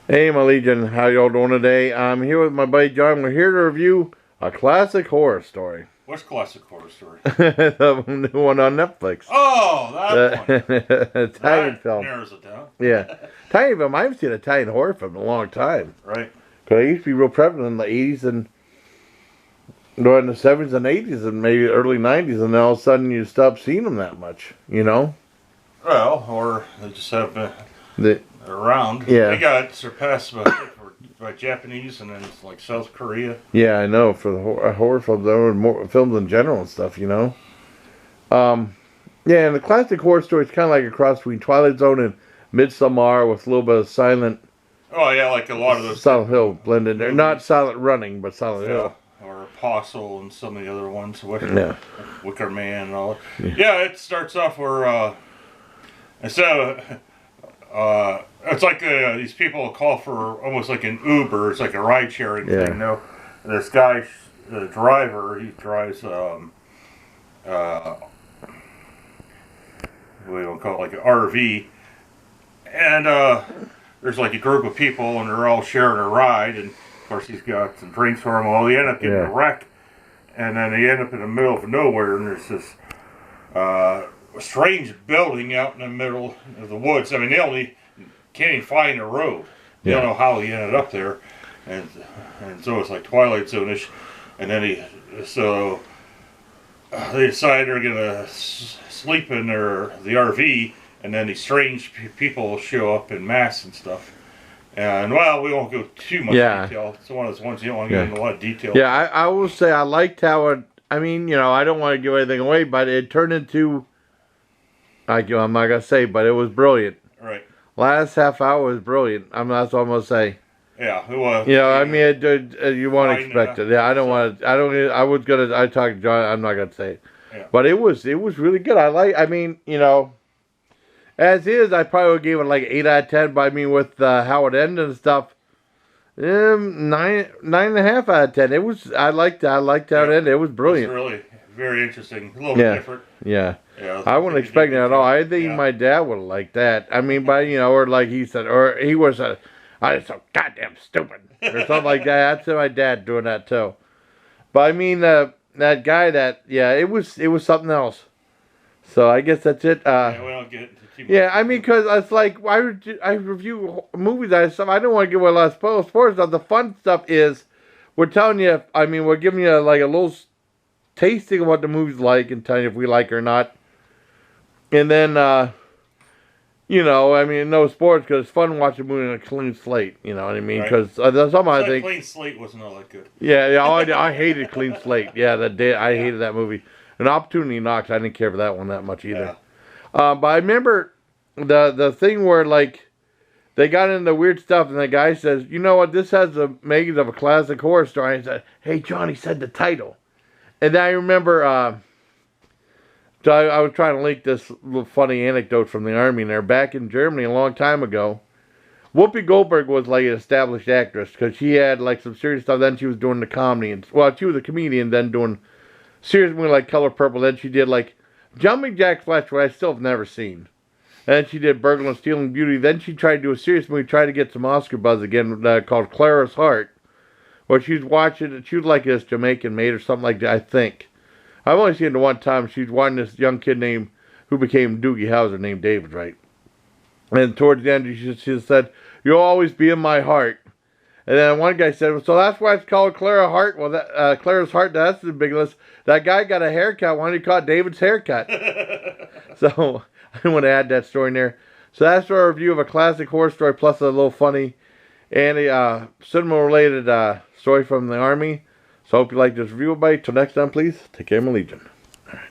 Hey, my Legion, how y'all doing today? I'm here with my buddy John. We're here to review a classic horror story. What's classic horror story? The new one on Netflix. Oh, that one. Italian That film. narrows it down. Yeah. Italian film. I haven't seen an Italian horror film in a long time. Right. Because they used to be real prevalent in the 80s and during the 70s and 80s and maybe early 90s, and then all of a sudden you stop seeing them that much, you know? Well, or they just have been around. Yeah. They got surpassed by Japanese and then like South Korea. Yeah, I know. For the horror films, there were more films in general and stuff, you know? Yeah, and the classic horror story is kind of like a cross between Twilight Zone and Midsommar with a little bit of silent. Oh yeah, like a lot of those. Silent Hill blended there. Not Silent Running, but Silent Hill. Or Apostle and some of the other ones. Wicker Man and all. Yeah, it starts off where instead of it's like these people call for almost like an Uber. It's like a ride sharing thing. You know, and this guy, the driver, he drives we don't call it like an RV, and there's like a group of people and they're all sharing a ride, and of course he's got some drinks for them. Well, they end up getting a wreck, and then they end up in the middle of nowhere, and there's this strange building out in the middle of the woods. I mean, they only can't even find a road. They don't know how he ended up there, and so it's like Twilight Zone-ish. And then they decide they're gonna sleep in the RV, and then these strange people show up in mass and stuff. And well, we won't go too much detail. It's one of those ones you don't want to get into a lot of detail. Yeah, I will say I liked how it. I mean, you know, I don't want to give anything away, but it turned into. I'm not gonna say, but it was brilliant. Right. Last half hour was brilliant. That's what I'm gonna say. Yeah, it was. You know, I mean, you won't expect it. Yeah, I don't want to. I was gonna. I talked to John. I'm not gonna say it. Yeah. But it was really good. I mean, you know, as is, I probably would give it like 8 out of 10. But I mean, with how it ended and stuff, 9.5 out of 10. It was. I liked how it ended. It was brilliant. It was really very interesting. A little bit different. Yeah. I wasn't expecting it at all. I think my dad would have liked that. I mean, but you know, or like he said, or he was I was so goddamn stupid, or something like that. I'd say my dad doing that too. But I mean, that guy, it was something else. So I guess that's it. We don't get into too much. Yeah, I mean, because it's like I review movies and stuff. I don't want to give away a lot of spoilers stuff. The fun stuff is we're telling you. I mean, we're giving you like a little tasting of what the movie's like and telling you if we like it or not. And then. You know, I mean, no sports because it's fun watching a movie on a clean slate. You know what I mean? Because somehow I think Clean Slate wasn't all that good. Yeah. I hated Clean Slate. Yeah, I hated that movie. An Opportunity Knocks. I didn't care for that one that much either. Yeah. But I remember the thing where like they got into weird stuff, and the guy says, "You know what? This has the makings of a classic horror story." And I said, "Hey, Johnny said the title," and then I remember. So I was trying to link this little funny anecdote from the Army there. Back in Germany a long time ago, Whoopi Goldberg was like an established actress because she had like some serious stuff. Then she was doing the comedy. And, well, she was a comedian, then doing serious movie like Color Purple. Then she did like Jumping Jack Flash, which I still have never seen. And then she did Burglar and Stealing Beauty. Then she tried to do a serious movie, tried to get some Oscar buzz again, called Clara's Heart. Where she was watching, she was like this Jamaican maid or something like that, I think. I've only seen it one time. She's watching this young kid who became Doogie Howser named David, right? And towards the end, she said, "You'll always be in my heart." And then one guy said, "So that's why it's called Clara Heart." Well, Clara's Heart, that's the big list. That guy got a haircut. Why don't you call it David's haircut? So I want to add that story in there. So that's our review of a classic horror story plus a little funny and a cinema-related story from the Army. So I hope you like this review, everybody. Till next time, please, take care, my Legion.